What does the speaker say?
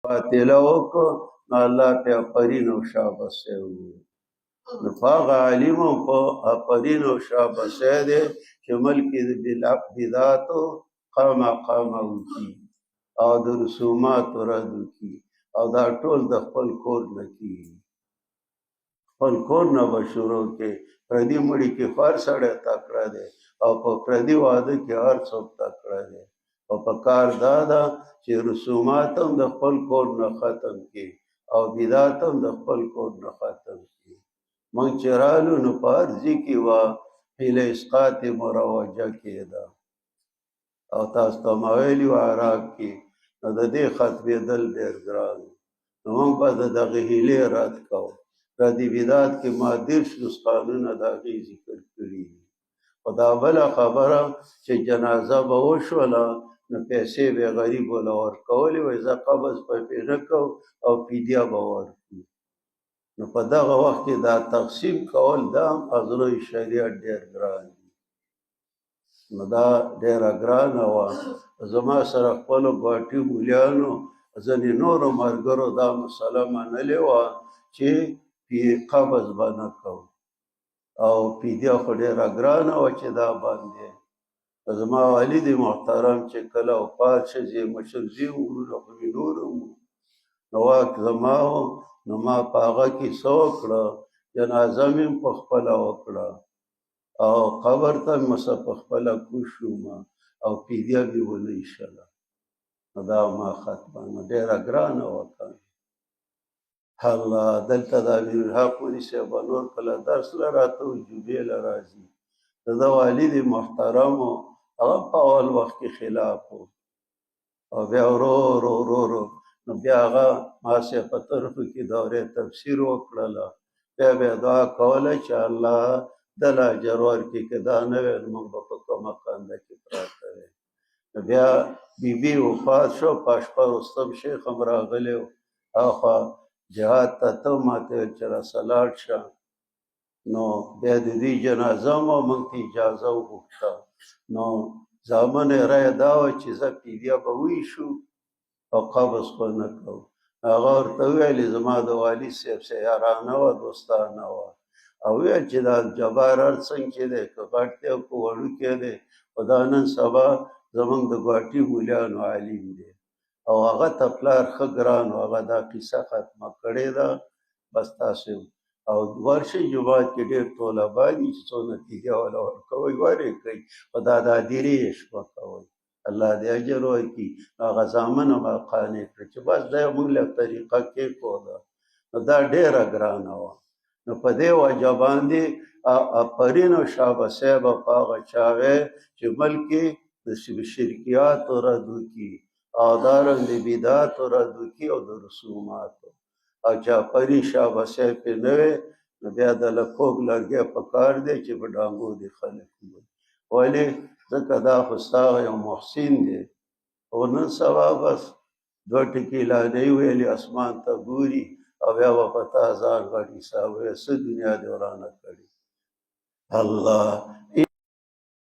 باطله وکړو نو الله پې آفرین او شابسي وویل. نو په هغه عالم او په آفرین او شابسي دی چې ملک یې د بدعاتو خامخا وکړي او د رسوماتو رد وکړي او دا ټول د خپل کور نه کېږي. خپل کور نه به شروع کړي. پردي مړي کې خو هر سړی تکړه دی او په پردي واده کې هر څوک تکړه دی. او په کار دا ده چې رسومات هم د خپل کور نه ختم کړي او بدعات هم د خپل کور نه ختم کړي. موږ چې رالو نو په هر ځای کې وه حیله اسقاط مروجه کېده او تاسو ته ما ویلي وو عراق کې نو د دې ختمېدل ډېر ګران نو موږ به د دغه هیلې رد کوو. ردي بدعات کې ما 30 نسخانونه د هغې ذکر کړي دي. خو دا بله خبره چې جنازه به وشوله نو پیسې به یې غریب وله ورکولې وایي زه قبض به پرې نه کوم او فدیه به ورکړو. نو په دغه وخت کې دا تقسیم کول دا هم اجرای شریعت ډېر ګران دي. نو دا ډېره ګرانه وه. زما سره خپلو ګواټي مولیانو ځینې نورو ملګرو دا مسله منلې وه چې قبض به نه کوو او فدیه خو ډېره ګرانه وه چې دا باندې زما والد محترم چې کله وفات شه زه مشر زوی وروڼه خو مې نور هم نو واک زما و نو ما په هغه کې څه وکړه جنازه مې هم پخپله وکړه او قبر ته مې څه پخپله کوز شوم او فدیه مې ونه ایښله. نو دا ما ختمه نو ډېره ګرانه وه کنه. الله دلته د امیرالحق ولي صاحب به نور کله درس له راته جمعې له راځي د ده والد محترم و هغه په اول وخت کې خلاف و او بیا ورو نو بیا هغه ماسې په طرفو کې دورې تفسیر وکړله بیا بیا دعا کوله چې الله دله اجر ورکړي که دا نه وی نو موږ به په کومه کنده کې پراته وی. نو بیا بیبي وفات شو په شپه رستم شیخ هم راغلی و هاخوا جهاد ته ته ماته ویل چې راسه لاړ شه نو بیا د دې جنازه مو موږ ته اجازه وغوښته نو زامن یې رایه دا وه چې زه فدیه به وایشو او قبض خو نه کوو. هغه ورته وویلې زما د والي صاحب یارانه وه دوستانه وه او ویل چې دا جبار هر څنګه چې دی که غټ دی او که وړوکی دی خو دا نن سبا زموږ د ګواټي مولیانو عالم دی او هغه ته پلار ښه ګران و هغه دا قصه ختمه کړې ده بس تاسو او ورشئ جومات کې ډېر طلبا دي چې څونه فدیه وله ورکوئ ورې کوئ خو دا د هدیرې یې شپه کوئ الله دې اجر ورکړي. هغه زامن هم قانع کړه چې بس دا موږ له طریقه کېښوده نو دا ډېره ګرانه وه. نو په دې وجه باندې آفرین او شابه صاحبه په هغه چا وی چې ملک یې د شرکیاتو رد وکړي او دارنګه د بدعاتو رد وکړي او د رسوماتو او چې آفرین شابه صاحب پې نه وی نو بیا دله کوږ لرګی په کار دی چې په ډانګو دې خلک ووایي ولې ځکه دا خو ستا یو محسن دی او نن سبا بس 2 ټکي لانې ویلې اسمان ته ګوري او بیا به په تا ځان غټ حساب وایي څه دنیا دې ورانه کړې. الله